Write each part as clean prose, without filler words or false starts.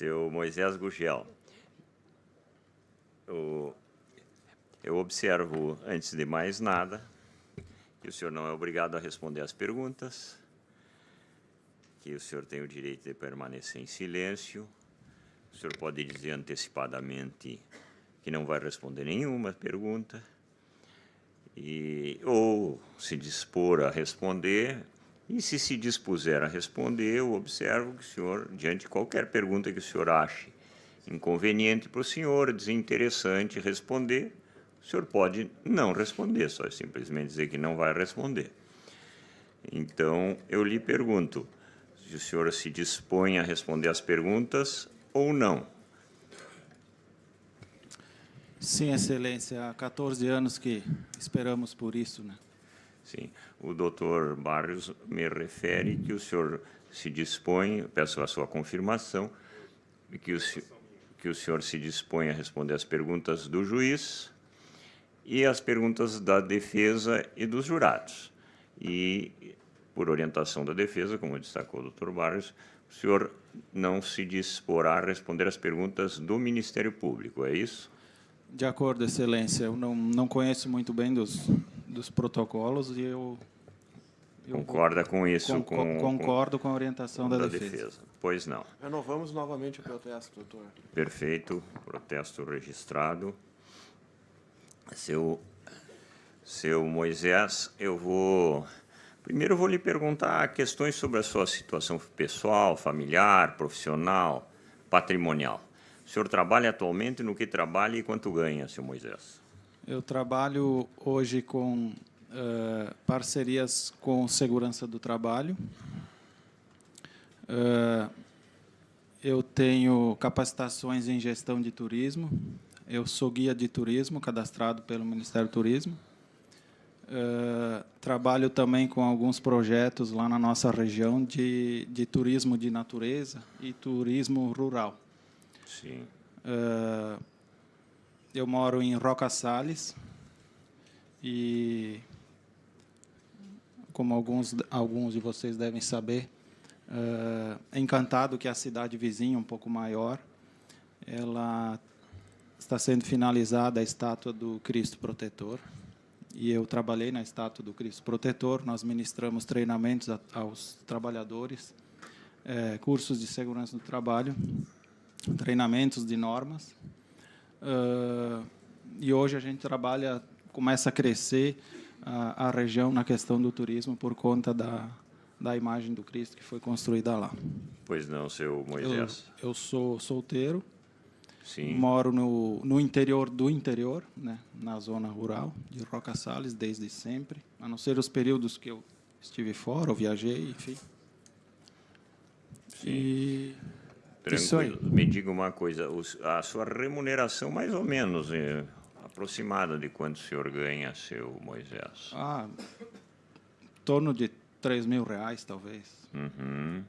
Seu Moisés Gugel, eu observo, antes de mais nada, que o senhor não é obrigado a responder às perguntas, que o senhor tem o direito de permanecer em silêncio, o senhor pode dizer antecipadamente que não vai responder nenhuma pergunta, ou se dispor a responder, e se dispuser a responder, eu observo que o senhor, diante de qualquer pergunta que o senhor ache inconveniente para o senhor, desinteressante responder, o senhor pode não responder, só simplesmente dizer que não vai responder. Então, eu lhe pergunto se o senhor se dispõe a responder as perguntas ou não. Sim, Excelência, há 14 anos que esperamos por isso, né? Sim. O doutor Barrios me refere que o senhor se dispõe, peço a sua confirmação, que o senhor se dispõe a responder as perguntas do juiz e as perguntas da defesa e dos jurados. E, por orientação da defesa, como destacou o doutor Barrios, o senhor não se disporá a responder as perguntas do Ministério Público, é isso? De acordo, Excelência. Eu não conheço muito bem dos protocolos e eu Concorda com isso? Concordo com a orientação da defesa. Pois não. Renovamos novamente o protesto, doutor. Perfeito. Protesto registrado. Seu Moisés, primeiro eu vou lhe perguntar questões sobre a sua situação pessoal, familiar, profissional, patrimonial. O senhor trabalha atualmente, no que trabalha e quanto ganha, seu Moisés? Eu trabalho hoje com parcerias com segurança do trabalho. Eu tenho capacitações em gestão de turismo. Eu sou guia de turismo, cadastrado pelo Ministério do Turismo. Trabalho também com alguns projetos lá na nossa região de turismo de natureza e turismo rural. Sim. Eu moro em Roca Salles e, como alguns de vocês devem saber, Encantado, que é a cidade vizinha, um pouco maior, ela está sendo finalizada a estátua do Cristo Protetor. E eu trabalhei na estátua do Cristo Protetor. Nós ministramos treinamentos aos trabalhadores, cursos de segurança do trabalho, treinamentos de normas. E hoje a gente começa a crescer a região na questão do turismo por conta da imagem do Cristo que foi construída lá. Pois não, seu Moisés. Eu sou solteiro. Sim. Moro no interior do interior, né, na zona rural de Roca Salles, desde sempre, a não ser os períodos que eu estive fora, eu viajei, enfim. Sim. E tranquilo. Isso aí. Me diga uma coisa, a sua remuneração, mais ou menos, aproximada de quanto o senhor ganha, seu Moisés? Em torno de R$3.000, talvez. Uhum.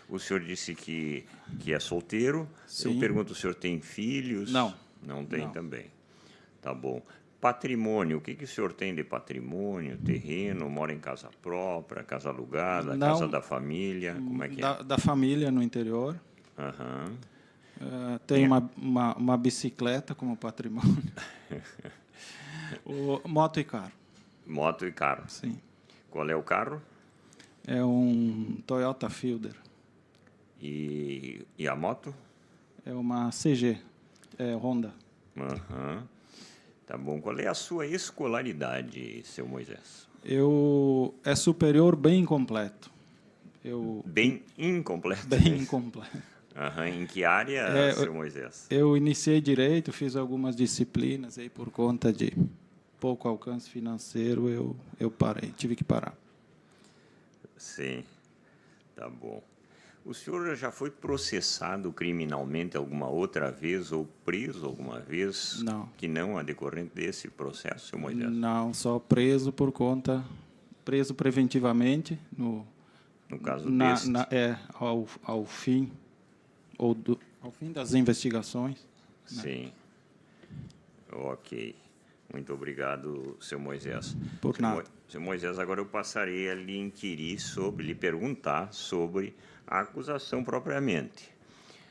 O senhor disse que é solteiro. Sim. Eu pergunto, o senhor tem filhos? Não. Não tem Não. também. Tá bom. Patrimônio, o que o senhor tem de patrimônio? Terreno, mora em casa própria, casa alugada, Não. casa da família? Como é que é? Da família no interior. Uhum. Tem uma bicicleta como patrimônio. Moto e carro. Moto e carro. Sim. Qual é o carro? É um Toyota Fielder. E a moto? É uma CG, Honda. Uhum. Tá bom. Qual é a sua escolaridade, seu Moisés? É superior bem incompleto. Bem incompleto? Bem incompleto. Uhum. Em que área, seu Moisés? Eu iniciei Direito, fiz algumas disciplinas, aí por conta de pouco alcance financeiro, eu parei, tive que parar. Sim, tá bom. O senhor já foi processado criminalmente alguma outra vez ou preso alguma vez? Não. Que não a decorrente desse processo, seu Moisés? Não, só preso preso preventivamente no caso deste? Ao fim das investigações. Sim. Né? Ok. Muito obrigado, seu Moisés. Por nada. Seu Moisés, agora eu passarei a lhe perguntar sobre a acusação propriamente.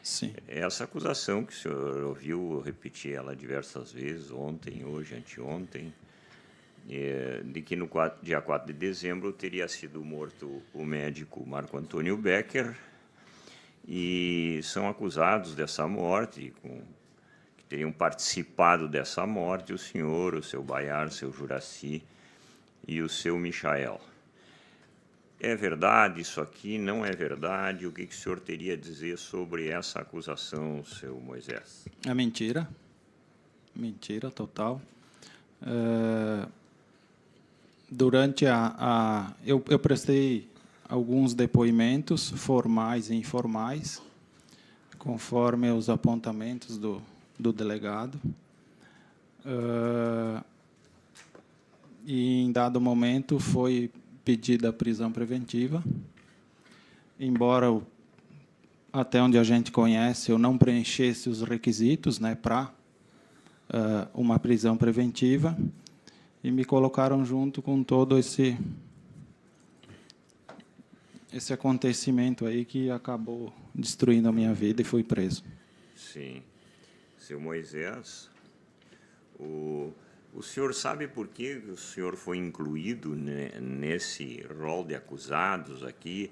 Sim. Essa acusação que o senhor ouviu repetir ela diversas vezes, ontem, hoje, anteontem, de que no dia 4 de dezembro teria sido morto o médico Marco Antônio Becker, e são acusados dessa morte, que teriam participado dessa morte o senhor, o seu Baiar, o seu Juraci e o seu Michael. É verdade isso aqui? Não é verdade? O que o senhor teria a dizer sobre essa acusação, seu Moisés? É mentira. Mentira total. Durante eu prestei alguns depoimentos formais e informais, conforme os apontamentos do delegado. E, em dado momento, foi pedida a prisão preventiva. Embora, até onde a gente conhece, eu não preenchesse os requisitos, né, para uma prisão preventiva, e me colocaram junto com todo esse acontecimento aí que acabou destruindo a minha vida, e fui preso. Sim. Seu Moisés, o senhor sabe por que o senhor foi incluído nesse rol de acusados aqui?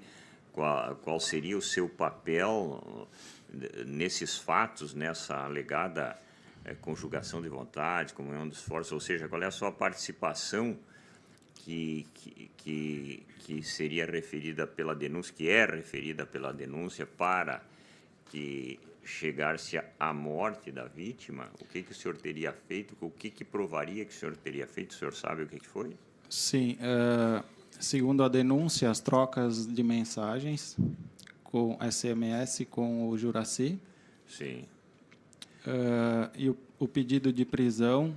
Qual seria o seu papel nesses fatos, nessa alegada conjugação de vontade, comunhão dos esforços? Ou seja, qual é a sua participação que seria referida pela denúncia, que é referida pela denúncia, para que chegar-se à morte da vítima? O que o senhor teria feito? O que provaria que o senhor teria feito? O senhor sabe o que foi? Sim. Segundo a denúncia, as trocas de mensagens com SMS com o Juraci. Sim. E o pedido de prisão,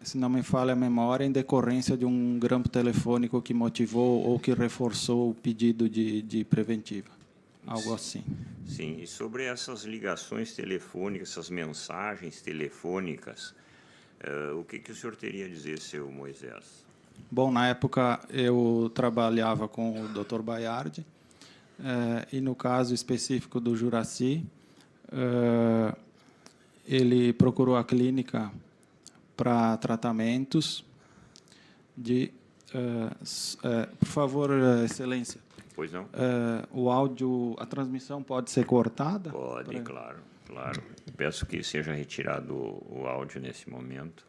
se não me falha a memória, em decorrência de um grampo telefônico que motivou ou que reforçou o pedido de preventiva. Algo assim. Sim. E sobre essas ligações telefônicas, essas mensagens telefônicas, o que o senhor teria a dizer, seu Moisés? Bom, na época eu trabalhava com o Dr. Baiardi, e no caso específico do Juraci, ele procurou a clínica para tratamentos de... por favor, Excelência. Pois não? O áudio, a transmissão pode ser cortada? Pode, claro, claro. Peço que seja retirado o áudio nesse momento.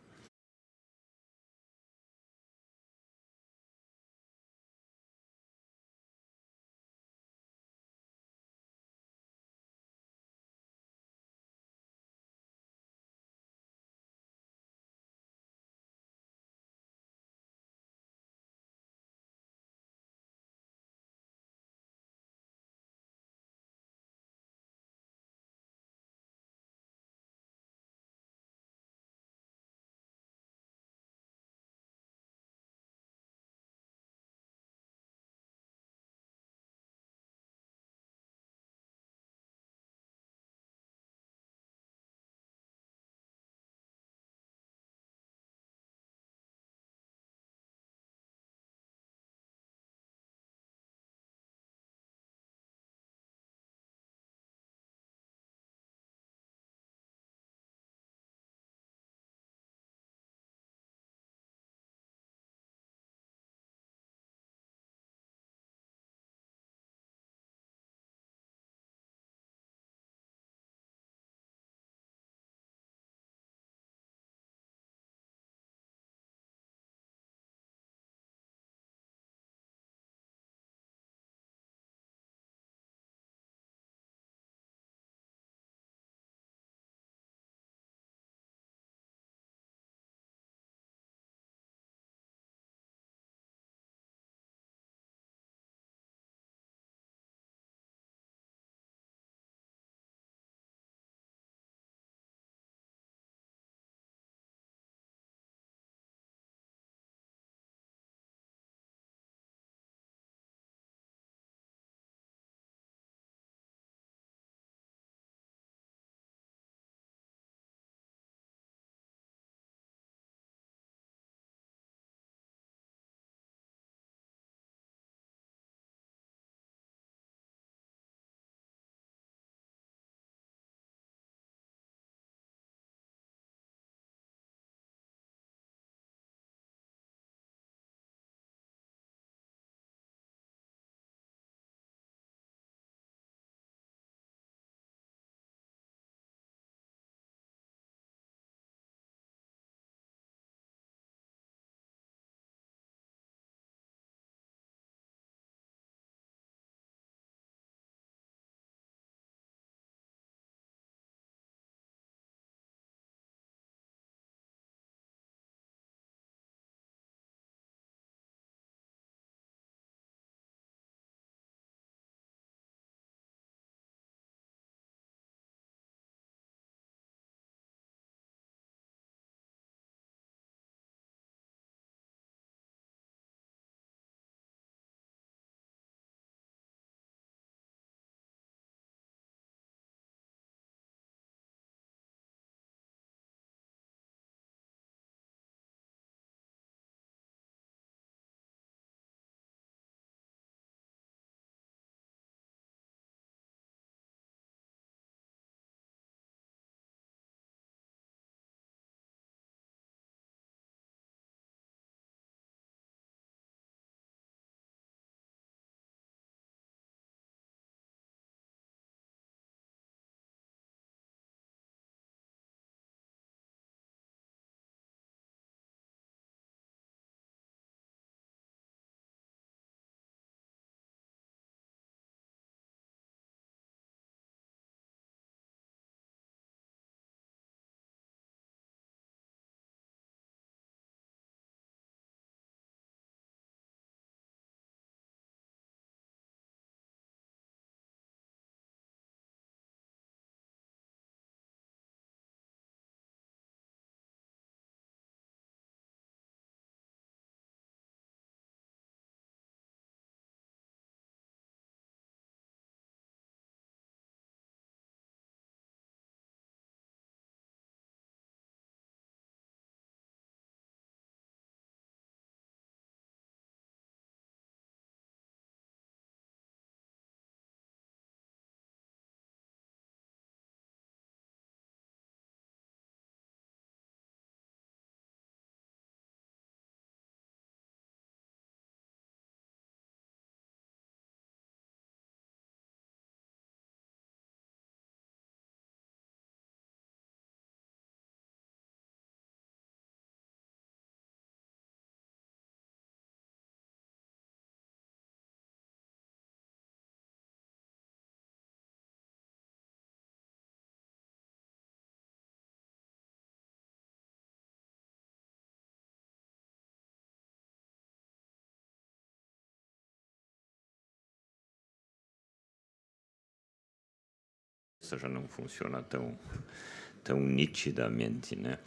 Isso já não funciona tão nitidamente, né?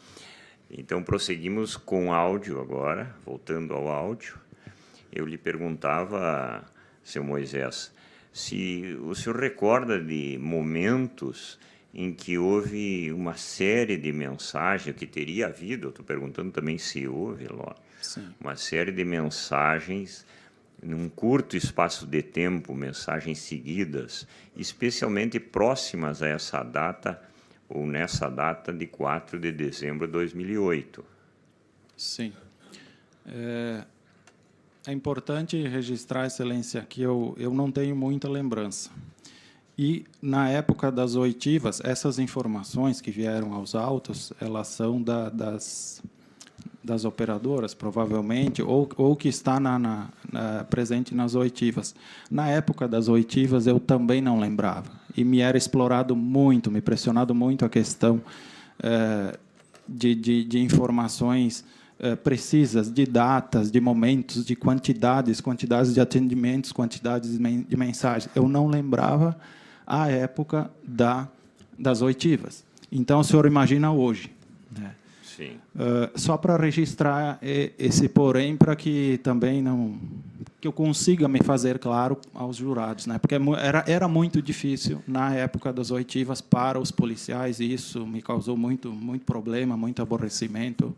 Então, prosseguimos com áudio agora, voltando ao áudio. Eu lhe perguntava, seu Moisés, se o senhor recorda de momentos em que houve uma série de mensagens, que teria havido, eu estou perguntando também se houve, Sim. uma série de mensagens num curto espaço de tempo, mensagens seguidas, especialmente próximas a essa data, ou nessa data de 4 de dezembro de 2008. Sim. É importante registrar, Excelência, que eu não tenho muita lembrança. E, na época das oitivas, essas informações que vieram aos autos, elas são das operadoras, provavelmente, ou que está presente nas oitivas. Na época das oitivas, eu também não lembrava. E me era explorado muito, me pressionado muito a questão de informações precisas, de datas, de momentos, de quantidades de atendimentos, quantidades de mensagens. Eu não lembrava a época das oitivas. Então, o senhor imagina hoje, né? Sim. Só para registrar esse porém, para que também que eu consiga me fazer claro aos jurados, né? Porque era muito difícil na época das oitivas para os policiais, e isso me causou muito problema, muito aborrecimento,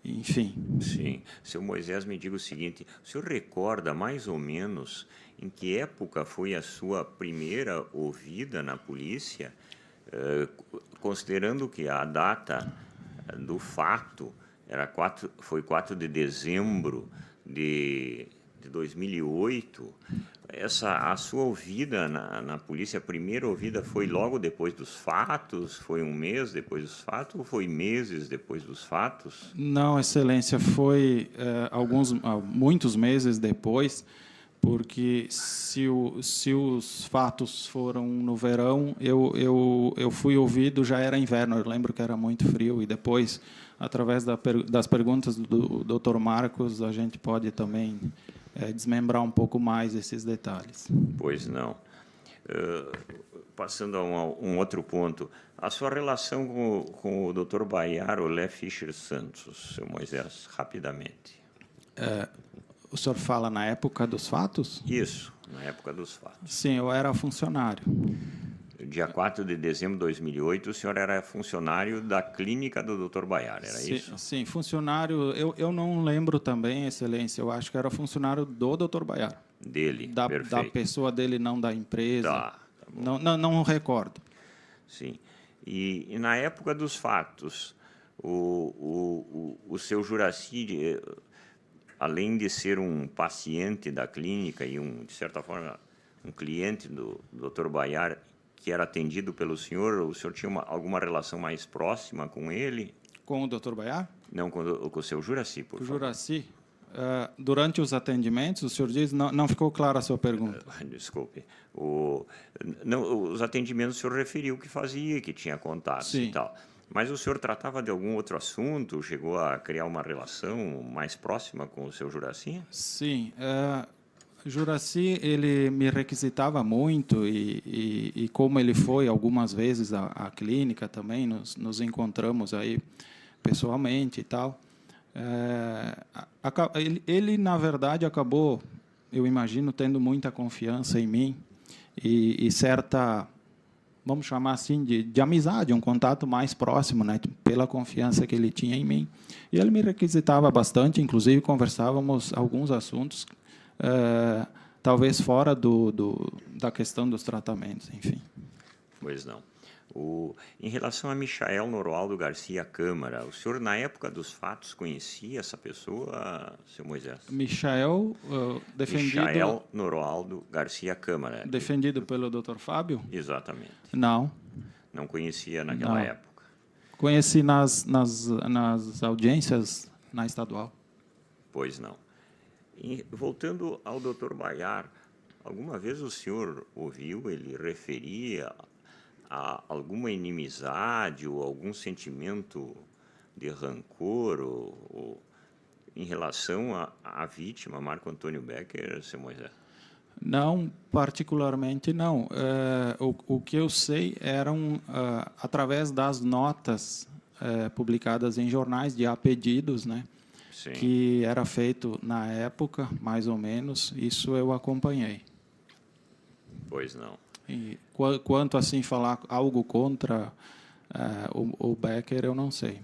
enfim. Sim. Seu Moisés, me diga o seguinte, o senhor recorda mais ou menos em que época foi a sua primeira ouvida na polícia, considerando que a data do fato foi 4 de dezembro de 2008, a sua ouvida na polícia, a primeira ouvida, foi logo depois dos fatos? Foi um mês depois dos fatos ou foi meses depois dos fatos? Não, Excelência, foi muitos meses depois, porque se os fatos foram no verão, eu fui ouvido, já era inverno, eu lembro que era muito frio, e depois, através das perguntas do Dr. Marcos, a gente pode também desmembrar um pouco mais esses detalhes. Pois não. Passando a um outro ponto, a sua relação com o Dr. Bayar Olé Fischer Santos, seu Moisés, rapidamente. O senhor fala na época dos fatos? Isso, na época dos fatos. Sim, eu era funcionário. Dia 4 de dezembro de 2008, o senhor era funcionário da clínica do Dr. Bayar, era isso? Sim, funcionário. Eu não lembro também, Excelência, eu acho que era funcionário do Dr. Bayar. Dele, da perfeito. pessoa dele, não da empresa. Tá bom. Não recordo. Sim. E na época dos fatos, o seu Juraci, além de ser um paciente da clínica e, de certa forma, um cliente do Dr. Bayar, que era atendido pelo senhor, o senhor tinha alguma relação mais próxima com ele? Com o Dr. Bayar? Não, com o seu Juraci, por favor. O Juraci? Durante os atendimentos, o senhor diz, não ficou clara a sua pergunta. Desculpe. Os atendimentos o senhor referiu que fazia, que tinha contatos. Sim. E tal. Mas o senhor tratava de algum outro assunto? Chegou a criar uma relação mais próxima com o seu Juraci? Sim. Juraci, ele me requisitava muito e como ele foi algumas vezes à clínica também, nos encontramos aí pessoalmente e tal. Ele, na verdade, acabou, eu imagino, tendo muita confiança em mim e certa, vamos chamar assim, de amizade, um contato mais próximo, né, pela confiança que ele tinha em mim. E ele me requisitava bastante, inclusive conversávamos alguns assuntos, talvez fora da questão dos tratamentos, enfim. Pois não. Em relação a Michael Noroaldo Garcia Câmara, o senhor, na época dos fatos, conhecia essa pessoa, seu Moisés? Michael Noroaldo Garcia Câmara. Defendido pelo Dr. Fábio? Exatamente. Não. Não conhecia naquela época? Conheci nas audiências na estadual. Pois não. Voltando ao Dr. Bayar, alguma vez o senhor ouviu ele referir a alguma inimizade ou algum sentimento de rancor ou em relação à vítima, Marco Antônio Becker, seu Moisés? Não, particularmente não. O que eu sei eram, através das notas publicadas em jornais de pedidos, né, Sim. que era feito na época, mais ou menos, isso eu acompanhei. Pois não. E, quanto assim falar algo contra o Becker, eu não sei.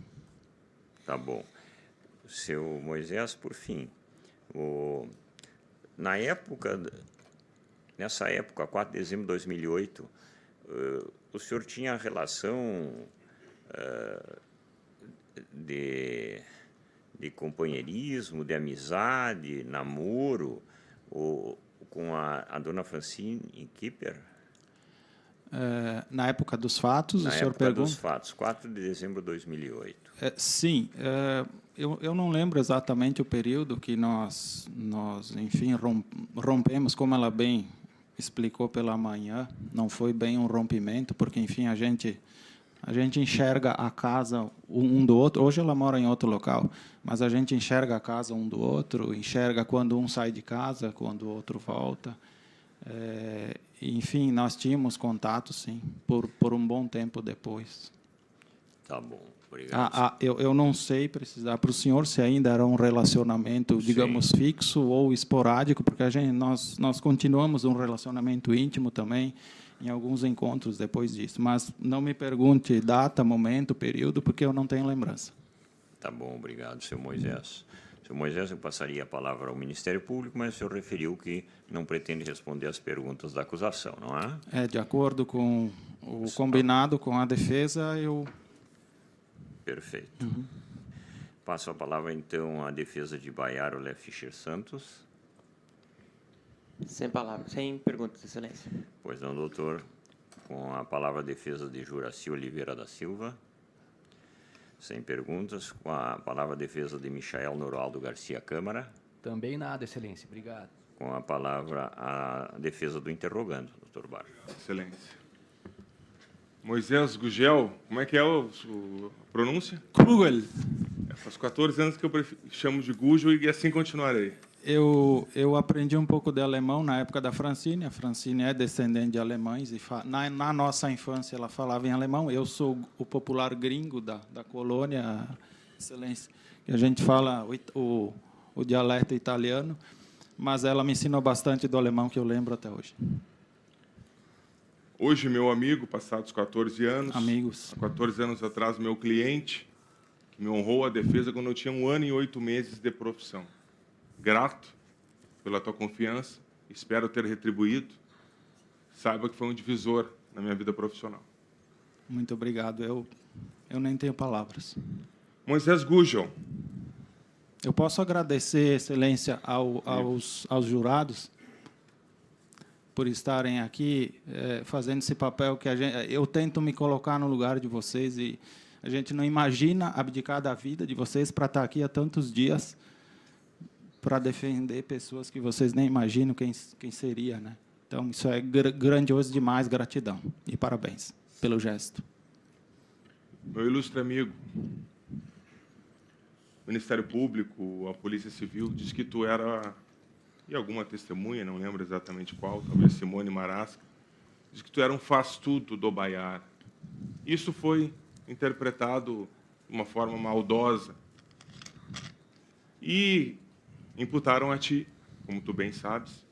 Tá bom. Seu Moisés, por fim, nessa época, 4 de dezembro de 2008, o senhor tinha relação de companheirismo, de amizade, namoro, com a dona Francine Kipper? Na época dos fatos, Na o senhor época pergunta? dos fatos, 4 de dezembro de 2008. Sim, eu não lembro exatamente o período que nós enfim, rompemos, como ela bem explicou pela manhã, não foi bem um rompimento, porque, enfim, a gente enxerga a casa um do outro. Hoje ela mora em outro local, mas a gente enxerga a casa um do outro, enxerga quando um sai de casa, quando o outro volta. Enfim, nós tínhamos contato, sim, por um bom tempo depois. Tá bom, obrigado. Eu não sei precisar para o senhor se ainda era um relacionamento, digamos, Sim. fixo ou esporádico, porque nós continuamos um relacionamento íntimo também em alguns encontros depois disso. Mas não me pergunte data, momento, período, porque eu não tenho lembrança. Tá bom, obrigado, seu Moisés. Seu Moisés, eu passaria a palavra ao Ministério Público, mas o senhor referiu que não pretende responder às perguntas da acusação, não é? De acordo com o combinado com a defesa, eu... Perfeito. Passo a palavra, então, à defesa de Baiar Olé Fischer Santos. Sem palavras, sem perguntas, Excelência. Pois não, doutor. Com a palavra, a defesa de Juraci Oliveira da Silva. Sem perguntas. Com a palavra, a defesa de Michael Noraldo Garcia Câmara. Também nada, Excelência. Obrigado. Com a palavra, a defesa do interrogando, doutor Barros. Excelência. Moisés Gugel, como é que é a pronúncia? Kugel. Faz 14 anos que eu chamo de Gugel e assim continuarei. Eu aprendi um pouco de alemão na época da Francine. A Francine é descendente de alemães e na nossa infância ela falava em alemão. Eu sou o popular gringo da colônia, Excelência, que a gente fala o dialeto italiano, mas ela me ensinou bastante do alemão que eu lembro até hoje. Hoje, meu amigo, passados 14 anos, amigos, há 14 anos atrás, meu cliente, que me honrou a defesa quando eu tinha 1 ano e 8 meses de profissão. Grato pela tua confiança, espero ter retribuído. Saiba que foi um divisor na minha vida profissional. Muito obrigado. Eu nem tenho palavras. Moisés Gugel. Eu posso agradecer, Excelência, aos jurados por estarem aqui fazendo esse papel que eu tento me colocar no lugar de vocês e a gente não imagina abdicar da vida de vocês para estar aqui há tantos dias para defender pessoas que vocês nem imaginam quem seria, né? Então, isso é grandioso demais, gratidão. E parabéns pelo gesto. Meu ilustre amigo, o Ministério Público, a Polícia Civil, diz que tu era... E alguma testemunha, não lembro exatamente qual, talvez Simone Marasca, diz que tu era um faz-tudo do Baiar. Isso foi interpretado de uma forma maldosa. E imputaram a ti, como tu bem sabes,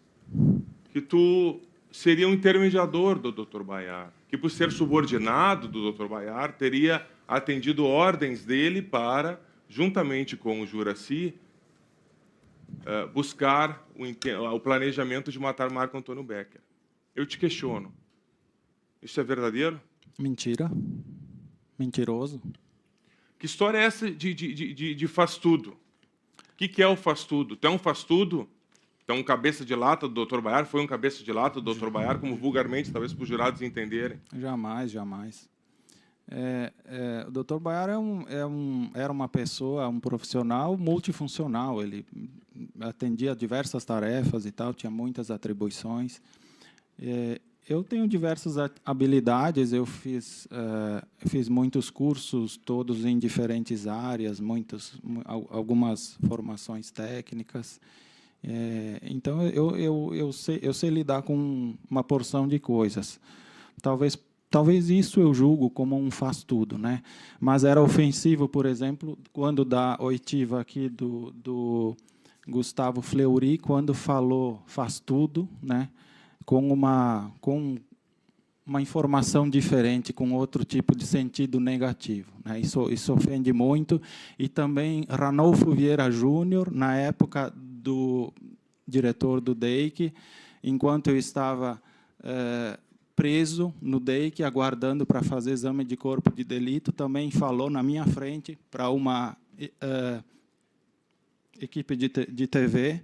que tu seria um intermediador do Dr. Baiar, que, por ser subordinado do Dr. Baiar, teria atendido ordens dele para, juntamente com o Juraci, buscar o planejamento de matar Marco Antônio Becker. Eu te questiono. Isso é verdadeiro? Mentira. Mentiroso. Que história é essa de faz-tudo? O que é o faz-tudo? Tu é um faz-tudo? Tu é um cabeça de lata do Dr. Baiar? Foi um cabeça de lata do Dr. Baiar, como vulgarmente, talvez para os jurados entenderem? Jamais, jamais. O Dr. Baiar era uma pessoa, um profissional multifuncional. Ele atendia diversas tarefas e tal, tinha muitas atribuições. Eu tenho diversas habilidades, eu fiz muitos cursos, todos em diferentes áreas, algumas formações técnicas. Então, eu sei lidar com uma porção de coisas. Talvez isso eu julgo como um faz-tudo, né? Mas era ofensivo, por exemplo, quando da oitiva aqui do Gustavo Fleury, quando falou faz-tudo, né? Com uma informação diferente, com outro tipo de sentido negativo, né? Isso ofende muito. E também Ranolfo Vieira Júnior, na época do diretor do DEIC, enquanto eu estava preso no DEIC, aguardando para fazer exame de corpo de delito, também falou na minha frente para uma equipe de TV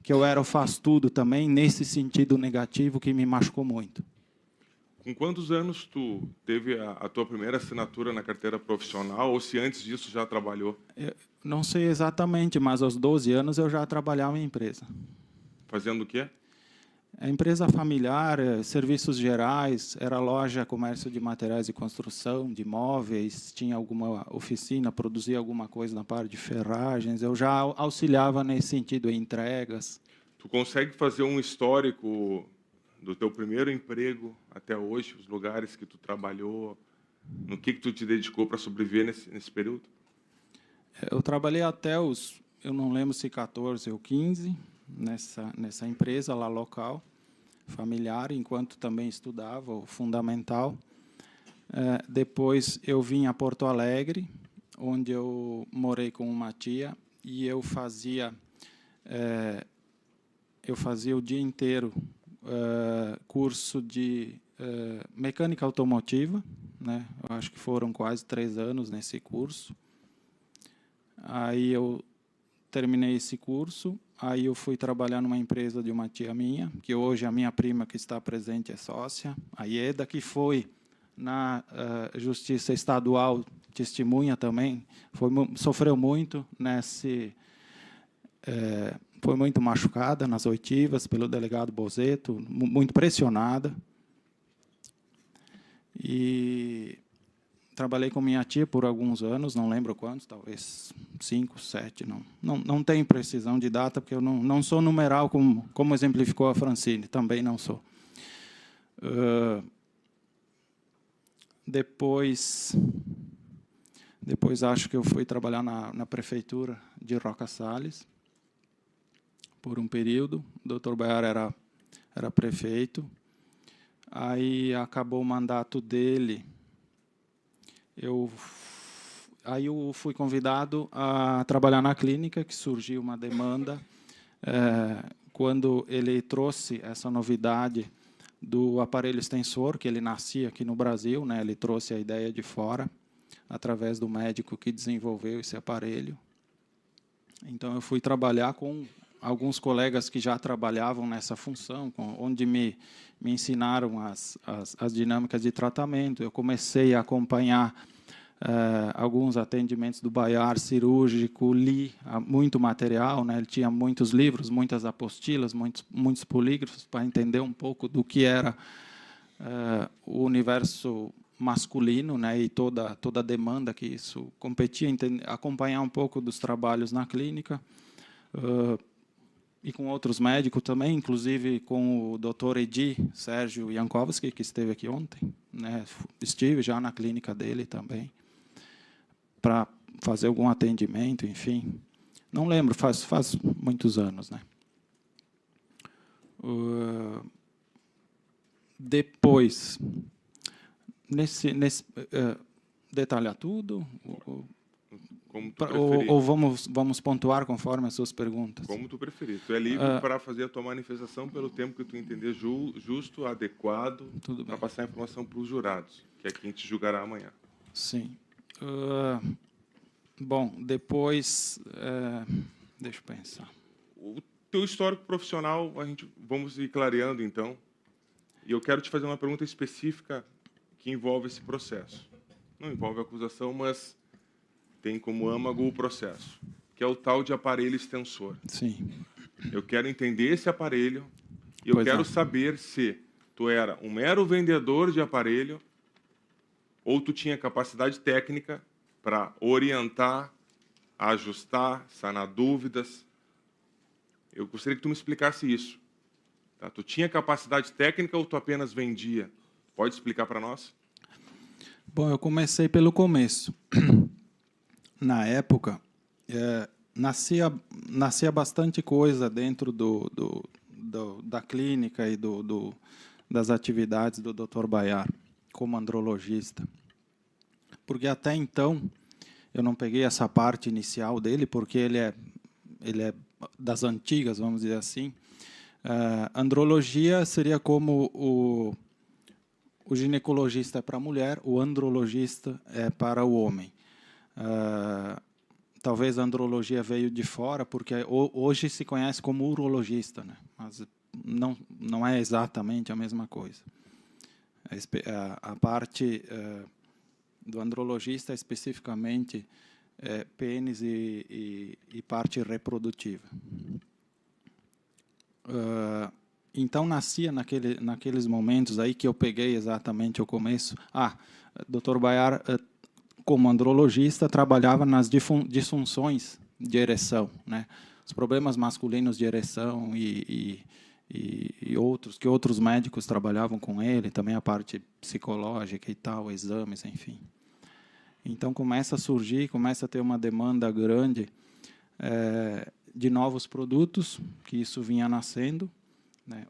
que eu era o faz-tudo também, nesse sentido negativo que me machucou muito. Com quantos anos tu teve a tua primeira assinatura na carteira profissional, ou se antes disso já trabalhou? Eu não sei exatamente, mas aos 12 anos eu já trabalhava em empresa. Fazendo o quê? Empresa familiar, serviços gerais, era loja, comércio de materiais de construção, de móveis, tinha alguma oficina, produzia alguma coisa na parte de ferragens. Eu já auxiliava nesse sentido, em entregas. Tu consegue fazer um histórico do teu primeiro emprego até hoje, os lugares que tu trabalhou, no que tu te dedicou para sobreviver nesse período? Eu trabalhei até os, eu não lembro se 14 ou 15, nessa empresa lá local, familiar, enquanto também estudava o fundamental. Depois eu vim a Porto Alegre, onde eu morei com uma tia, e eu fazia o dia inteiro curso de mecânica automotiva, né? Eu acho que foram quase 3 anos nesse curso. Aí eu terminei esse curso, aí eu fui trabalhar numa empresa de uma tia minha, que hoje a minha prima que está presente é sócia, a Ieda, que foi na Justiça Estadual, testemunha também, sofreu muito foi muito machucada nas oitivas pelo delegado Bozeto, muito pressionada. E trabalhei com minha tia por alguns anos, não lembro quantos, talvez 5, 7, não tenho precisão de data, porque eu não sou numeral, como exemplificou a Francine, também não sou. Depois acho que eu fui trabalhar na prefeitura de Roca Salles, por um período. O Dr. Baiar era prefeito. Aí acabou o mandato dele. Aí eu fui convidado a trabalhar na clínica, que surgiu uma demanda quando ele trouxe essa novidade do aparelho extensor, que ele nascia aqui no Brasil, né? Ele trouxe a ideia de fora, através do médico que desenvolveu esse aparelho. Então, eu fui trabalhar com alguns colegas que já trabalhavam nessa função, onde me ensinaram as dinâmicas de tratamento. Eu comecei a acompanhar alguns atendimentos do Baiar cirúrgico, li muito material, né? Ele tinha muitos livros, muitas apostilas, muitos polígrafos, para entender um pouco do que era o universo masculino, né? E toda a demanda que isso competia, acompanhar um pouco dos trabalhos na clínica, e com outros médicos também, inclusive com o Dr. Edi Sérgio Jankowski, que esteve aqui ontem, né? Estive já na clínica dele também, para fazer algum atendimento, enfim. Não lembro, faz muitos anos, né? Depois, detalhar tudo? Como tu preferir. Ou vamos pontuar conforme as suas perguntas? Como tu preferir. Tu é livre para fazer a tua manifestação pelo tempo que tu entender justo, adequado, para passar a informação para os jurados, que é quem te julgará amanhã. Sim. Bom, depois, deixa eu pensar. O teu histórico profissional, vamos ir clareando, então. E eu quero te fazer uma pergunta específica que envolve esse processo. Não envolve acusação, mas tem como âmago o processo, que é o tal de aparelho extensor. Sim. Eu quero entender esse aparelho e eu quero saber se tu era um mero vendedor de aparelho ou tu tinha capacidade técnica para orientar, ajustar, sanar dúvidas. Eu gostaria que tu me explicasse isso. Tá? Tu tinha capacidade técnica ou tu apenas vendia? Pode explicar para nós? Bom, eu comecei pelo começo. Na época, nascia bastante coisa dentro da clínica e das atividades do Dr. Bayar, como andrologista. Porque até então, eu não peguei essa parte inicial dele, porque ele é das antigas, vamos dizer assim. Andrologia seria como o ginecologista é para a mulher, o andrologista é para o homem. Talvez a andrologia veio de fora, porque hoje se conhece como urologista, né? Mas não é exatamente a mesma coisa. A parte do andrologista, especificamente, pênis e parte reprodutiva. Então, nascia naqueles momentos aí que eu peguei exatamente o começo. Dr. Bayar, como andrologista, trabalhava nas disfunções de ereção, né? Os problemas masculinos de ereção e outros, que outros médicos trabalhavam com ele, também a parte psicológica e tal, exames, enfim. Então, começa a surgir, começa a ter uma demanda grande de novos produtos, que isso vinha nascendo, né?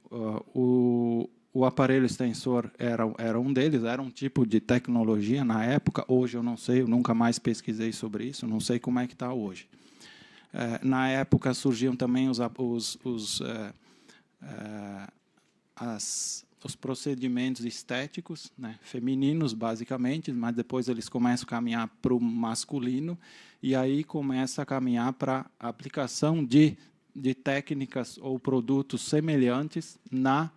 O aparelho extensor era um deles, era um tipo de tecnologia na época. Hoje eu não sei, eu nunca mais pesquisei sobre isso, não sei como é que está hoje. Na época surgiam também os procedimentos estéticos, né, femininos, basicamente, mas depois eles começam a caminhar para o masculino, e aí começa a caminhar para a aplicação de técnicas ou produtos semelhantes na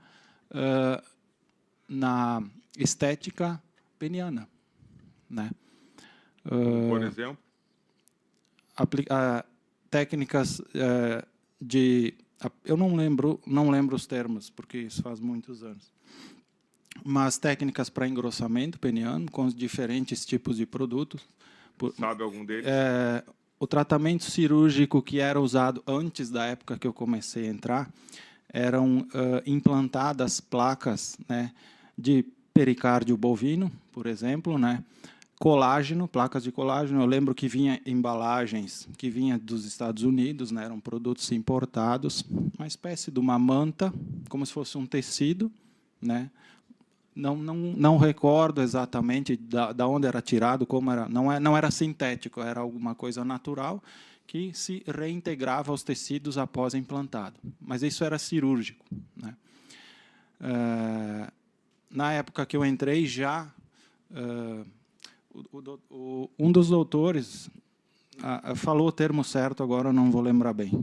estética peniana, né? Por exemplo? Técnicas eu não lembro os termos, porque isso faz muitos anos. Mas técnicas para engrossamento peniano, com os diferentes tipos de produtos. Sabe algum deles? O tratamento cirúrgico que era usado antes da época que eu comecei a entrar, eram implantadas placas, né, de pericárdio bovino, por exemplo, né, colágeno, placas de colágeno. Eu lembro que vinha embalagens que vinha dos Estados Unidos, né, eram produtos importados, uma espécie de uma manta, como se fosse um tecido, né. Não recordo exatamente da onde era tirado, como era, não era sintético, era alguma coisa natural que se reintegrava aos tecidos após implantado. Mas isso era cirúrgico, né. Na época que eu entrei, já um dos doutores falou o termo certo, agora eu não vou lembrar bem,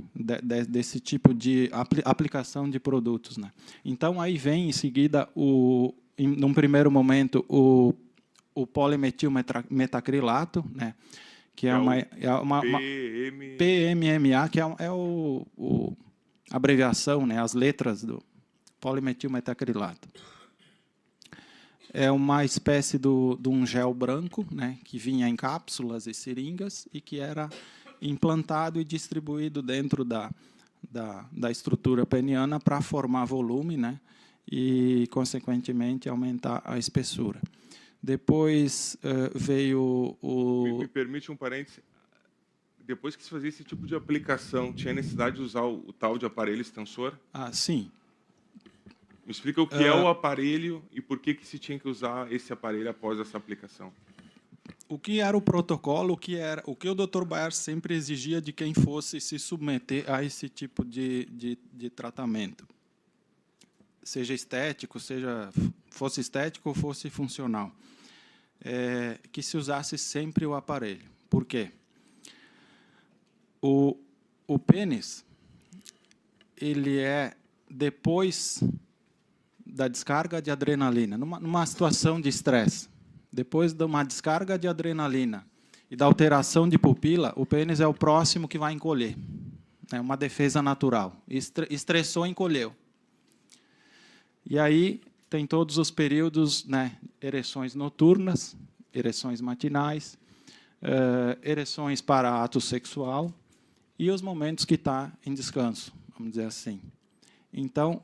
desse tipo de aplicação de produtos, né. Então, aí vem, em seguida, num primeiro momento, o polimetilmetacrilato, né, que é uma PMMA, que é a abreviação, né, as letras do polimetilmetacrilato. É uma espécie de um gel branco, né, que vinha em cápsulas e seringas e que era implantado e distribuído dentro da estrutura peniana para formar volume, né, e, consequentemente, aumentar a espessura. Depois veio Me permite um parêntese. Depois que se fazia esse tipo de aplicação, tinha necessidade de usar o tal de aparelho extensor? Sim. Me explica o que é o aparelho e por que se tinha que usar esse aparelho após essa aplicação. O que era o protocolo, o que o Dr. Bayar sempre exigia de quem fosse se submeter a esse tipo de tratamento. Seja estético, fosse estético ou fosse funcional. Que se usasse sempre o aparelho. Por quê? O pênis, ele é depois da descarga de adrenalina, numa situação de estresse, depois de uma descarga de adrenalina e da alteração de pupila, o pênis é o próximo que vai encolher. É uma defesa natural. Estressou, encolheu. E aí tem todos os períodos, né, ereções noturnas, ereções matinais, ereções para ato sexual e os momentos que está em descanso, vamos dizer assim. Então,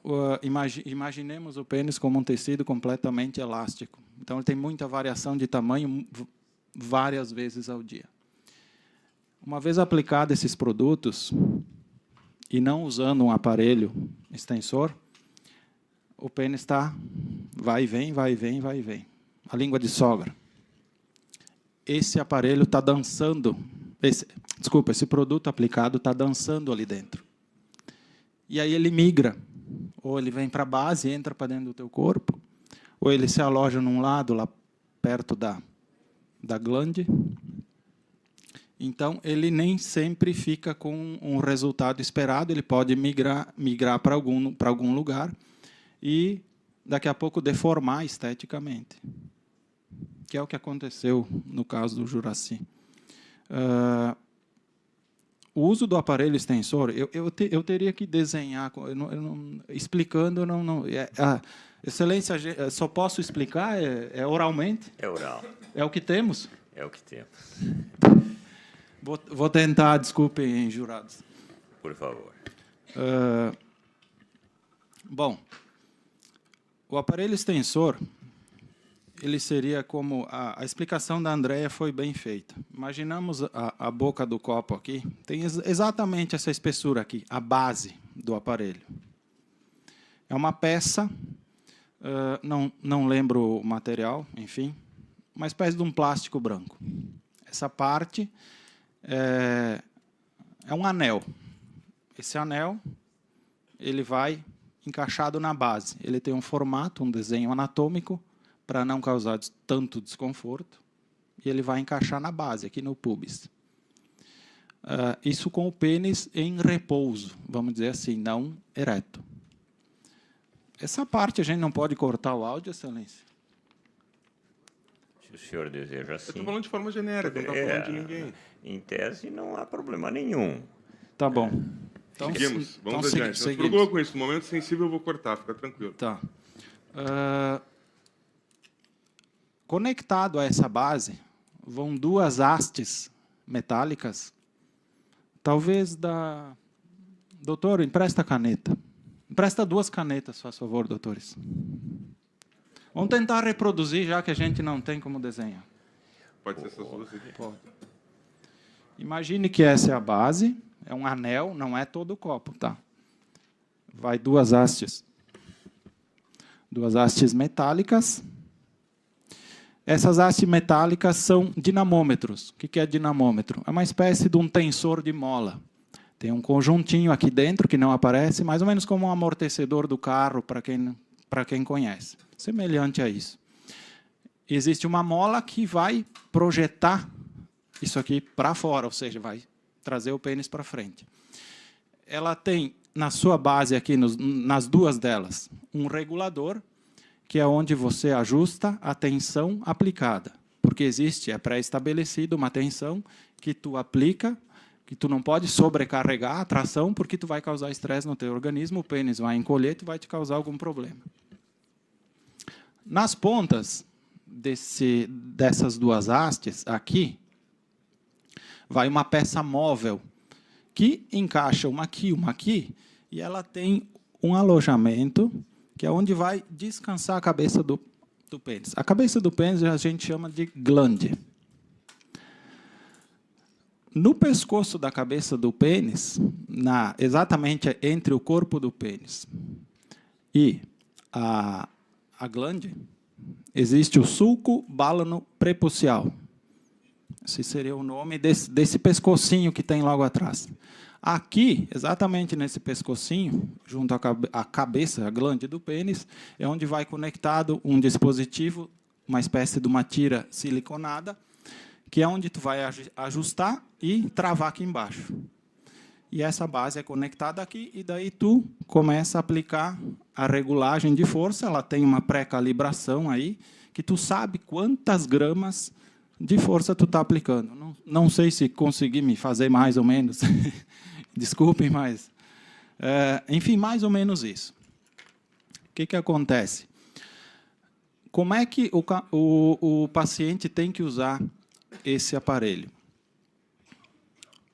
imaginemos o pênis como um tecido completamente elástico. Então, ele tem muita variação de tamanho várias vezes ao dia. Uma vez aplicados esses produtos, e não usando um aparelho extensor, o pênis está vai e vem, vai e vem, vai e vem. A língua de sogra. Esse aparelho está dançando, esse produto aplicado está dançando ali dentro. E aí ele migra, ou ele vem para a base e entra para dentro do teu corpo, ou ele se aloja num lado, lá perto da glande. Então, ele nem sempre fica com um resultado esperado, ele pode migrar para algum lugar e, daqui a pouco, deformar esteticamente, que é o que aconteceu no caso do Juraci. O uso do aparelho extensor, eu teria que desenhar, explicando, Excelência, só posso explicar oralmente? É oral. É o que temos? É o que temos. Vou tentar, desculpem, jurados. Por favor. Bom, o aparelho extensor, ele seria como... A explicação da Andréia foi bem feita. Imaginamos a boca do copo aqui, tem exatamente essa espessura aqui, a base do aparelho. É uma peça, não lembro o material, enfim, uma espécie de um plástico branco. Essa parte é um anel. Esse anel, ele vai encaixado na base. Ele tem um formato, um desenho anatômico, para não causar tanto desconforto, e ele vai encaixar na base, aqui no pubis. Isso com o pênis em repouso, vamos dizer assim, não ereto. Essa parte a gente não pode cortar o áudio, Excelência? Se o senhor deseja assim... Eu estou falando de forma genérica, não estou falando de ninguém. Em tese, não há problema nenhum. Tá bom. Então, Seguimos, vamos adiante. Não se preocupa com isso, no momento sensível eu vou cortar, fica tranquilo. Tá. Conectado a essa base, vão duas hastes metálicas, talvez da... Doutor, empresta a caneta. Empresta 2 canetas, faz favor, doutores. Vamos tentar reproduzir, já que a gente não tem como desenhar. Pode ser essas duas aqui? Pode. Imagine que essa é a base, é um anel, não é todo o copo, tá? Vai duas hastes metálicas. Essas hastes metálicas são dinamômetros. O que é dinamômetro? É uma espécie de um tensor de mola. Tem um conjuntinho aqui dentro que não aparece, mais ou menos como um amortecedor do carro, para quem conhece. Semelhante a isso. Existe uma mola que vai projetar isso aqui para fora, ou seja, vai trazer o pênis para frente. Ela tem, na sua base aqui, nas duas delas, um regulador, que é onde você ajusta a tensão aplicada. Porque é pré-estabelecido uma tensão que tu aplica, que tu não pode sobrecarregar a tração, porque tu vai causar estresse no teu organismo, o pênis vai encolher, tu vai te causar algum problema. Nas pontas dessas duas hastes, aqui, vai uma peça móvel, que encaixa uma aqui, e ela tem um alojamento, que é onde vai descansar a cabeça do pênis. A cabeça do pênis a gente chama de glande. No pescoço da cabeça do pênis, exatamente entre o corpo do pênis e a glande, existe o sulco bálano prepucial. Esse seria o nome desse pescocinho que tem logo atrás. Aqui, exatamente nesse pescocinho, junto à cabeça, a glande do pênis, é onde vai conectado um dispositivo, uma espécie de uma tira siliconada, que é onde tu vai ajustar e travar aqui embaixo. E essa base é conectada aqui, e daí tu começa a aplicar a regulagem de força, ela tem uma pré-calibração aí, que tu sabe quantas gramas de força tu está aplicando. Não sei se consegui me fazer mais ou menos, desculpem, mas... enfim, mais ou menos isso. O que acontece? Como é que o paciente tem que usar esse aparelho?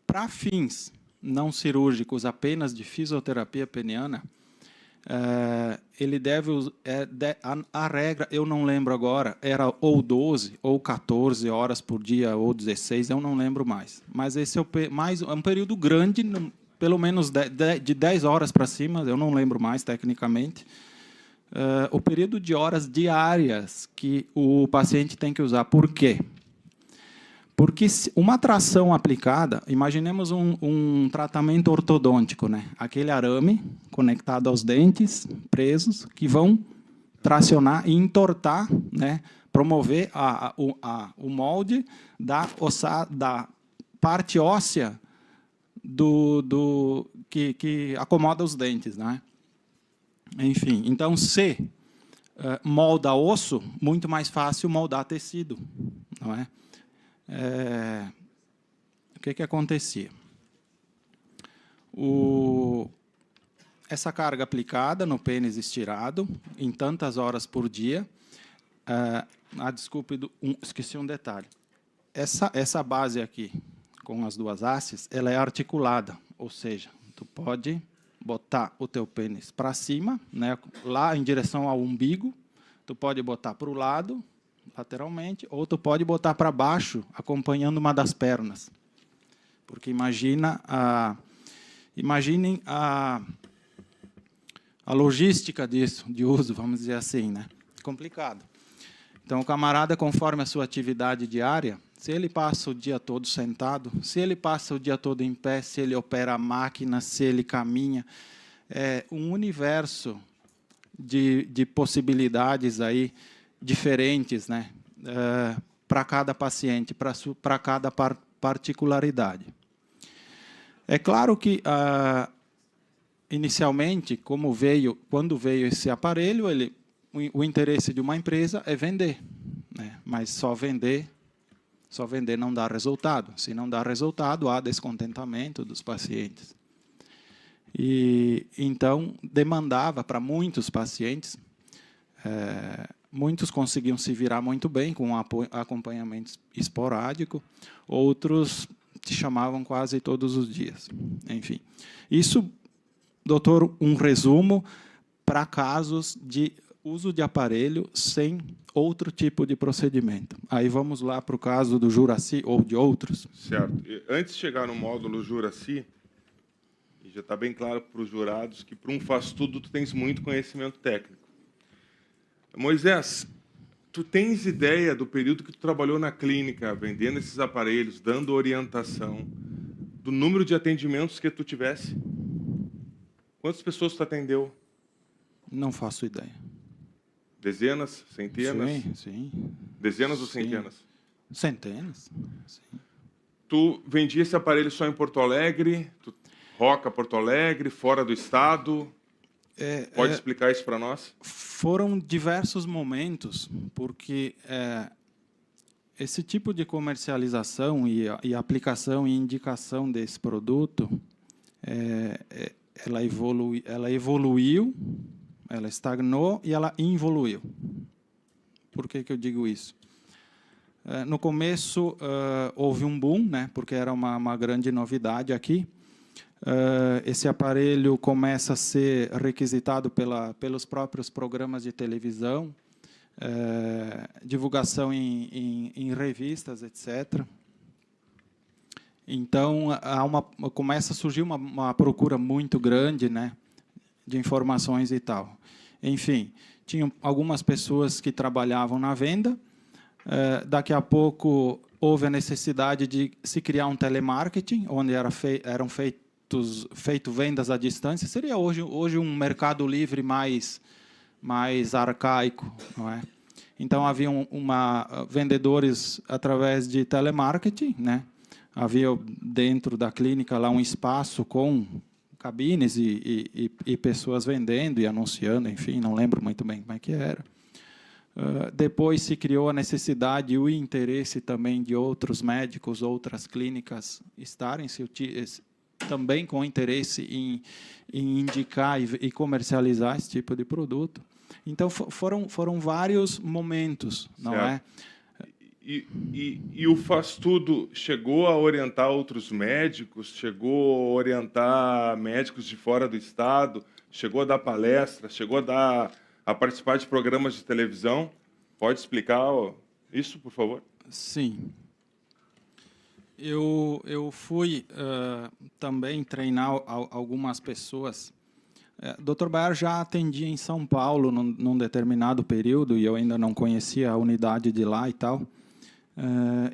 Para fins não cirúrgicos apenas de fisioterapia peniana, ele deve a regra, eu não lembro agora, era ou 12 ou 14 horas por dia ou 16, eu não lembro mais. Mas esse é um período grande, pelo menos de 10 horas para cima, eu não lembro mais tecnicamente. O período de horas diárias que o paciente tem que usar. Por quê? Porque uma tração aplicada, imaginemos um tratamento ortodôntico, né? Aquele arame conectado aos dentes presos que vão tracionar e entortar, né? Promover o molde da parte óssea que acomoda os dentes, né? Enfim, então, se molda osso, muito mais fácil moldar tecido, não é? O que acontecia? Essa carga aplicada no pênis estirado, em tantas horas por dia. Desculpe, esqueci um detalhe. Essa base aqui, com as duas hastes, ela é articulada, ou seja, tu pode botar o teu pênis para cima, né, lá em direção ao umbigo, tu pode botar para o lado, lateralmente, ou tu pode botar para baixo, acompanhando uma das pernas. Porque imaginem a logística disso, de uso, vamos dizer assim, né? Complicado. Então, o camarada, conforme a sua atividade diária, se ele passa o dia todo sentado, se ele passa o dia todo em pé, se ele opera a máquina, se ele caminha, um universo de possibilidades aí diferentes, né, para cada paciente, para cada particularidade. É claro que, inicialmente, quando veio esse aparelho, o interesse de uma empresa é vender, né, mas só vender não dá resultado. Se não dá resultado, há descontentamento dos pacientes. E, então, demandava para muitos pacientes. Muitos conseguiam se virar muito bem com acompanhamento esporádico, outros te chamavam quase todos os dias. Enfim, isso, doutor, um resumo para casos de uso de aparelho sem outro tipo de procedimento. Aí vamos lá para o caso do Juraci ou de outros. Certo. E antes de chegar no módulo Juraci, já está bem claro para os jurados que, para um faz-tudo, tu tens muito conhecimento técnico. Moisés, tu tens ideia do período que tu trabalhou na clínica, vendendo esses aparelhos, dando orientação, do número de atendimentos que tu tivesse? Quantas pessoas tu atendeu? Não faço ideia. Dezenas? Centenas? Sim. Dezenas ou centenas? Centenas. Sim. Tu vendia esse aparelho só em Porto Alegre? Tu roca Porto Alegre, fora do estado? Pode explicar isso para nós? Foram diversos momentos, porque esse tipo de comercialização e aplicação e indicação desse produto, ela evoluiu, ela estagnou e ela involuiu. Por que eu digo isso? No começo, houve um boom, né, porque era uma grande novidade aqui. Esse aparelho começa a ser requisitado pelos próprios programas de televisão, divulgação em revistas, etc. Então, começa a surgir uma procura muito grande, né, de informações e tal. Enfim, tinham algumas pessoas que trabalhavam na venda. Daqui a pouco, houve a necessidade de se criar um telemarketing, onde eram feitas vendas à distância. Seria hoje um mercado livre mais arcaico, não é? Então, havia vendedores através de telemarketing, né? Havia dentro da clínica lá um espaço com cabines e pessoas vendendo e anunciando, enfim, não lembro muito bem como é que era. Depois se criou a necessidade e o interesse também de outros médicos, outras clínicas estarem também com interesse em indicar e comercializar esse tipo de produto. Então, foram vários momentos, não é? E o Faz Tudo chegou a orientar outros médicos, chegou a orientar médicos de fora do estado, chegou a dar palestras, chegou a participar de programas de televisão. Pode explicar isso, por favor? Sim. Eu fui também treinar algumas pessoas. Dr. Baiar já atendia em São Paulo num determinado período e eu ainda não conhecia a unidade de lá e tal.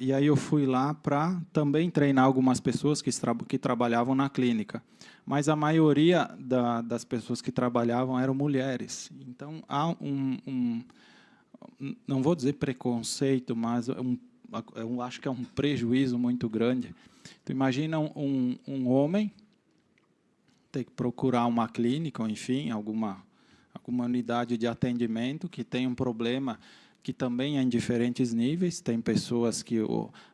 E aí eu fui lá para também treinar algumas pessoas que trabalhavam na clínica. Mas a maioria das pessoas que trabalhavam eram mulheres. Então, há não vou dizer preconceito, mas eu acho que é um prejuízo muito grande. Tu imagina um homem ter que procurar uma clínica, ou, enfim, alguma unidade de atendimento que tem um problema que também é em diferentes níveis. Tem pessoas que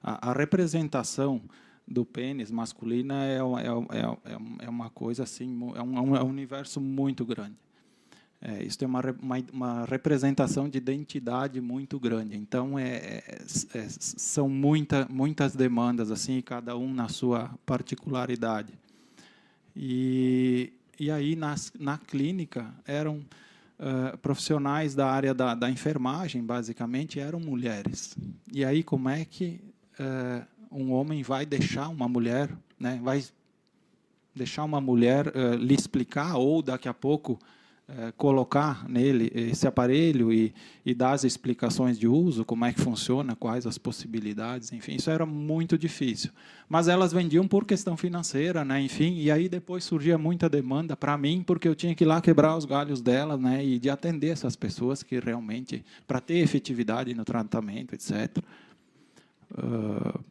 a representação do pênis masculina é uma coisa assim, é um universo muito grande. Isso tem uma representação de identidade muito grande. Então, são muitas demandas, assim, cada um na sua particularidade. E aí, na clínica, eram profissionais da área da enfermagem, basicamente, eram mulheres. E aí, como é que um homem vai deixar uma mulher, né, vai deixar uma mulher lhe explicar, ou daqui a pouco colocar nele esse aparelho e dar as explicações de uso, como é que funciona, quais as possibilidades, enfim, isso era muito difícil. Mas elas vendiam por questão financeira, né, enfim, e aí depois surgia muita demanda para mim, porque eu tinha que ir lá quebrar os galhos delas, né, e de atender essas pessoas que realmente, para ter efetividade no tratamento, etc.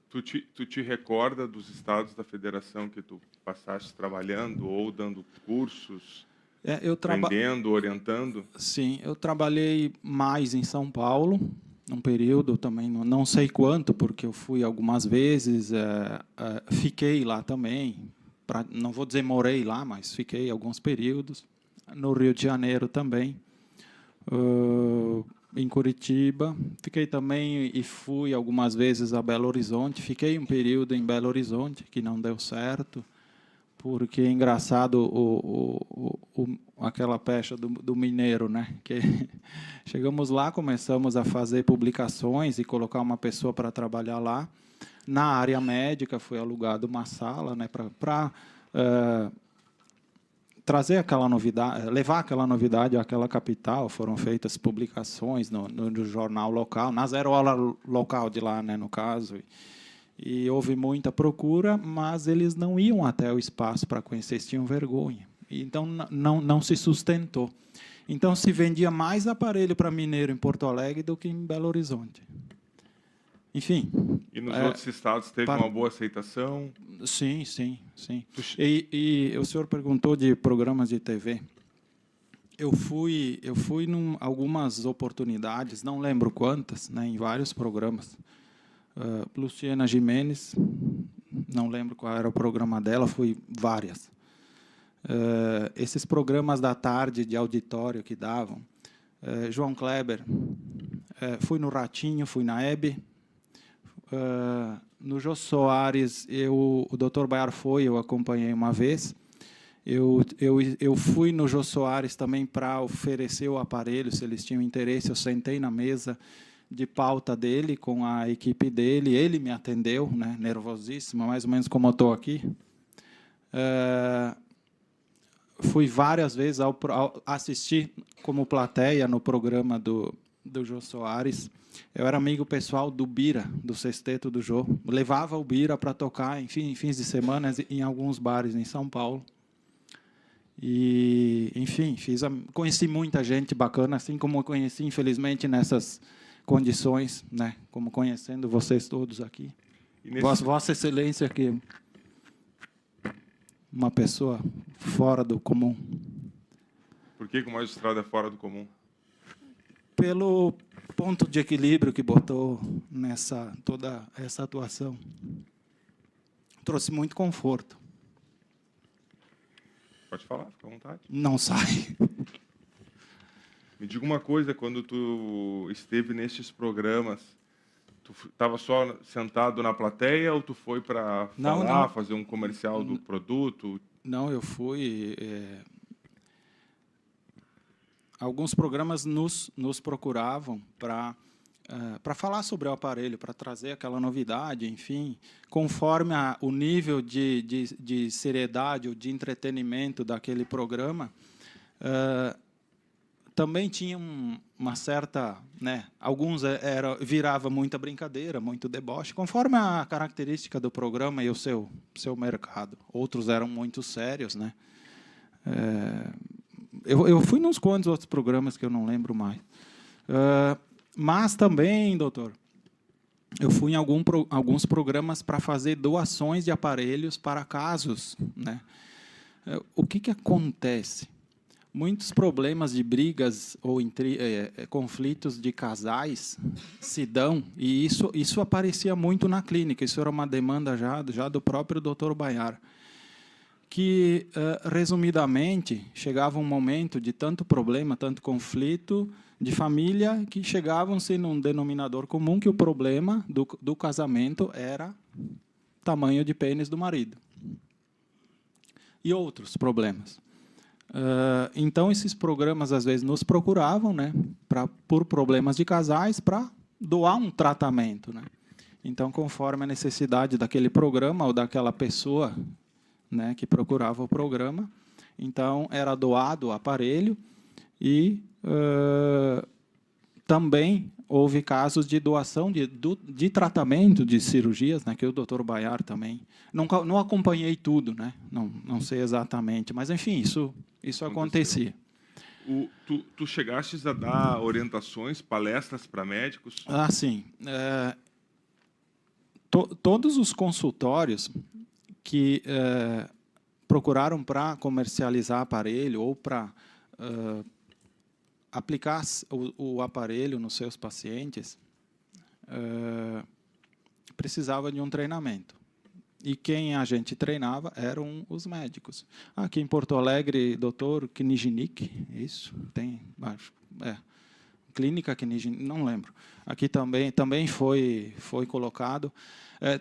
Tu te recorda dos estados da federação que tu passaste trabalhando ou dando cursos? Aprendendo, orientando? Sim, eu trabalhei mais em São Paulo, num período também, não sei quanto, porque eu fui algumas vezes, fiquei lá também, não vou dizer morei lá, mas fiquei alguns períodos, no Rio de Janeiro também, em Curitiba, fiquei também e fui algumas vezes a Belo Horizonte, fiquei um período em Belo Horizonte, que não deu certo, porque é engraçado aquela pecha do mineiro, né? Que chegamos lá, começamos a fazer publicações e colocar uma pessoa para trabalhar lá. Na área médica foi alugada uma sala, né, para trazer aquela novidade, levar aquela novidade àquela capital. Foram feitas publicações no jornal local, na Zero Hora local de lá, né, no caso. E houve muita procura, mas eles não iam até o espaço para conhecer, eles tinham vergonha. Então, não se sustentou. Então, se vendia mais aparelho para mineiro em Porto Alegre do que em Belo Horizonte. Enfim. E nos outros estados teve uma boa aceitação? Sim. E o senhor perguntou de programas de TV. Eu fui em algumas oportunidades, não lembro quantas, né, em vários programas. Luciana Gimenez, não lembro qual era o programa dela, fui várias. Esses programas da tarde de auditório que davam, João Kleber, fui no Ratinho, fui na Hebe, no Jô Soares, o Dr. Baiar foi, eu acompanhei uma vez. Eu fui no Jô Soares também para oferecer o aparelho, se eles tinham interesse. Eu sentei na mesa de pauta dele, com a equipe dele, ele me atendeu, né, nervosíssimo, mais ou menos como eu estou aqui. Fui várias vezes assistir como plateia no programa do Jô Soares. Eu era amigo pessoal do Bira, do sexteto do Jô. Levava o Bira para tocar, enfim, em fins de semana, em alguns bares em São Paulo. E, enfim, conheci muita gente bacana, assim como eu conheci, infelizmente, nessas condições, né, como conhecendo vocês todos aqui. Vossa Excelência, que uma pessoa fora do comum. Por que o magistrado é fora do comum? Pelo ponto de equilíbrio que botou toda essa atuação. Trouxe muito conforto. Pode falar, fica à vontade. Não sai. Me diga uma coisa, quando tu esteve nestes programas, Tu estava só sentado na plateia ou tu foi para falar, fazer um comercial do produto? Não, eu fui. Alguns programas nos procuravam para falar sobre o aparelho, para trazer aquela novidade, enfim, conforme o nível de seriedade ou de entretenimento daquele programa, também tinha uma certa, né, alguns virava muita brincadeira, muito deboche, conforme a característica do programa e o seu mercado. Outros eram muito sérios, né? Eu fui nos quantos outros programas que eu não lembro mais. Mas também, doutor, eu fui em alguns programas para fazer doações de aparelhos para casos, né? O que acontece? Muitos problemas de brigas ou conflitos de casais se dão, e isso aparecia muito na clínica, isso era uma demanda já do próprio Dr. Baiar, que, resumidamente, chegava um momento de tanto problema, tanto conflito de família, que chegavam-se num denominador comum, que o problema do casamento era tamanho de pênis do marido. E outros problemas. Então, esses programas, às vezes, nos procuravam, né, por problemas de casais, para doar um tratamento, né? Então, conforme a necessidade daquele programa ou daquela pessoa, né, que procurava o programa, então, era doado o aparelho e também houve casos de doação de tratamento, de cirurgias, né, que o Dr. Baiar também... Não acompanhei tudo, né? Não sei exatamente, mas, enfim, isso acontecia. Tu chegastes a dar orientações, palestras para médicos? Sim. Todos os consultórios que procuraram para comercializar aparelho ou para aplicar o aparelho nos seus pacientes precisava de um treinamento. E quem a gente treinava eram os médicos. Aqui em Porto Alegre, Dr. Knijnik, isso, tem, acho, Clínica Knijnik, não lembro. Aqui também foi colocado.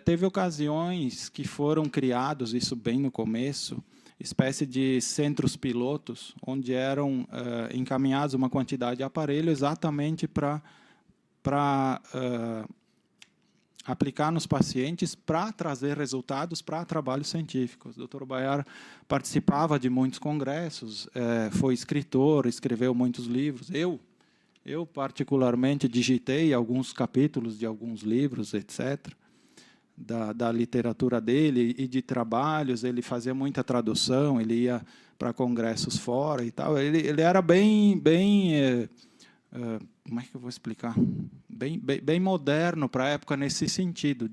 Teve ocasiões que foram criados, isso bem no começo, espécie de centros pilotos, onde eram encaminhados uma quantidade de aparelho exatamente para aplicar nos pacientes para trazer resultados para trabalhos científicos. O Dr. Baiar participava de muitos congressos, foi escritor, escreveu muitos livros. Eu particularmente, digitei alguns capítulos de alguns livros, etc., da literatura dele e de trabalhos. Ele fazia muita tradução, ele ia para congressos fora e tal. Ele era bem como é que eu vou explicar? Bem moderno para a época nesse sentido.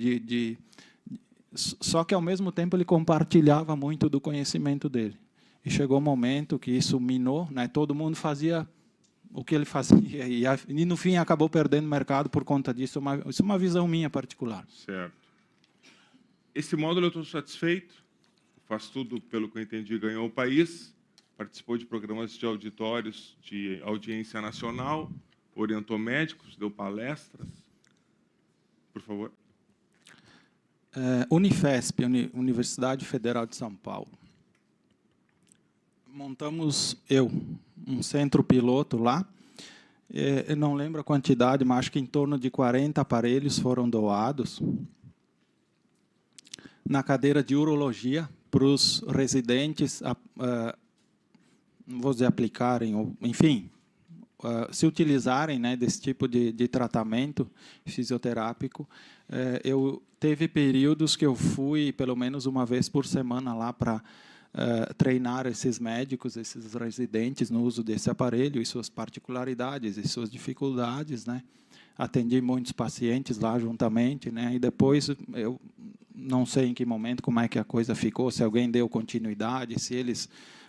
Só que, ao mesmo tempo, ele compartilhava muito do conhecimento dele. E chegou um momento que isso minou, né? Todo mundo fazia o que ele fazia, e no fim acabou perdendo mercado por conta disso. Isso é uma visão minha particular. Certo. Esse módulo eu estou satisfeito, faz tudo, pelo que eu entendi, ganhou o país, participou de programas de auditórios de audiência nacional, orientou médicos, deu palestras. Por favor. Unifesp, Universidade Federal de São Paulo. Montamos um centro piloto lá. Eu não lembro a quantidade, mas acho que em torno de 40 aparelhos foram doados na cadeira de urologia para os residentes, não vou dizer aplicarem, ou, enfim, se utilizarem, né, desse tipo de tratamento fisioterápico. Teve períodos que eu fui pelo menos uma vez por semana lá para treinar esses médicos, esses residentes no uso desse aparelho e suas particularidades e suas dificuldades, né? Atendi muitos pacientes lá juntamente, né? E depois eu não sei em que momento, como é que a coisa ficou, se alguém deu continuidade, se eles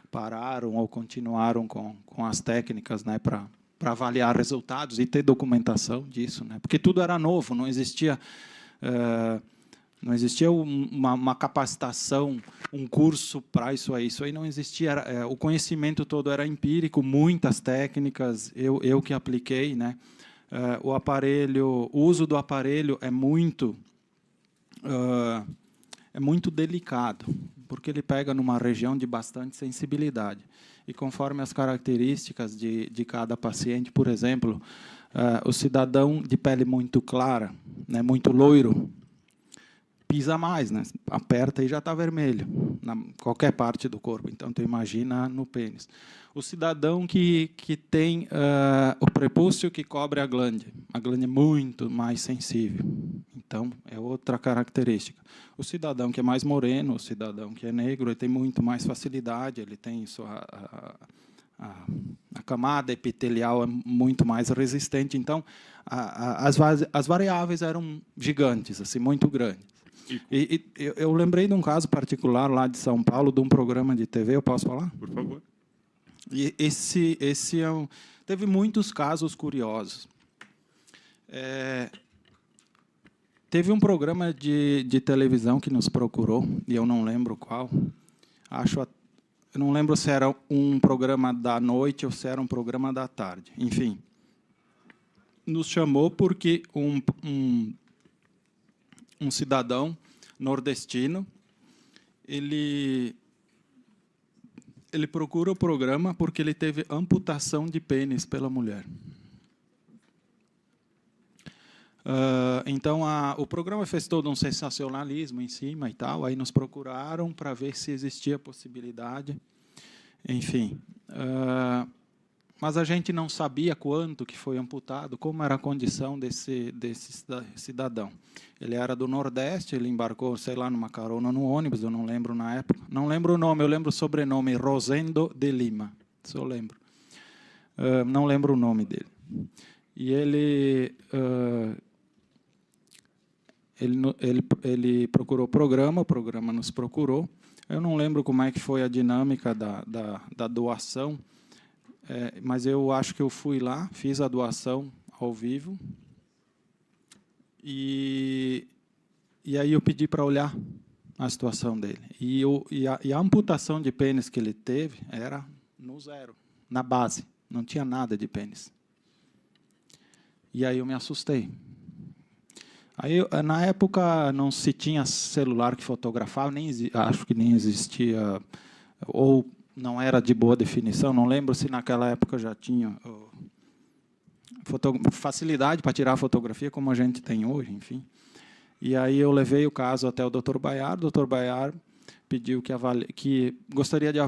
pararam ou continuaram com as técnicas, né, para avaliar resultados e ter documentação disso, né? Porque tudo era novo, não existia uma capacitação, um curso para isso aí não existia. O conhecimento todo era empírico, muitas técnicas, eu que apliquei, né? o uso do aparelho é muito delicado, porque ele pega numa região de bastante sensibilidade. E conforme as características de cada paciente, por exemplo, o cidadão de pele muito clara, né, muito loiro, pisa mais, né? Aperta e já está vermelho, qualquer parte do corpo. Então, tu imagina no pênis. O cidadão que tem o prepúcio que cobre a glande é muito mais sensível. Então, é outra característica. O cidadão que é mais moreno, o cidadão que é negro, ele tem muito mais facilidade, ele tem a camada epitelial é muito mais resistente. Então, as variáveis eram gigantes, assim, muito grandes. E eu lembrei de um caso particular lá de São Paulo, de um programa de TV, eu posso falar? Por favor. E teve muitos casos curiosos. Teve um programa de televisão que nos procurou, e eu não lembro qual. Eu não lembro se era um programa da noite ou se era um programa da tarde. Enfim, nos chamou porque um cidadão nordestino, ele procura o programa porque ele teve amputação de pênis pela mulher. Então, o programa fez todo um sensacionalismo em cima e tal, aí nos procuraram para ver se existia possibilidade. Enfim, mas a gente não sabia quanto que foi amputado, como era a condição desse cidadão. Ele era do Nordeste, ele embarcou, sei lá, numa carona no ônibus, eu não lembro na época. Não lembro o nome, eu lembro o sobrenome, Rosendo de Lima, se eu lembro. Não lembro o nome dele. E ele procurou o programa nos procurou. Eu não lembro como é que foi a dinâmica da doação, mas eu acho que eu fui lá, fiz a doação ao vivo, e aí eu pedi para olhar a situação dele. E a amputação de pênis que ele teve era no zero, na base, não tinha nada de pênis. E aí eu me assustei. Aí, na época, não se tinha celular que fotografava, acho que nem existia, ou não era de boa definição, não lembro se naquela época já tinha facilidade para tirar a fotografia como a gente tem hoje, enfim. E aí eu levei o caso até o Dr. Baiar pediu que gostaria de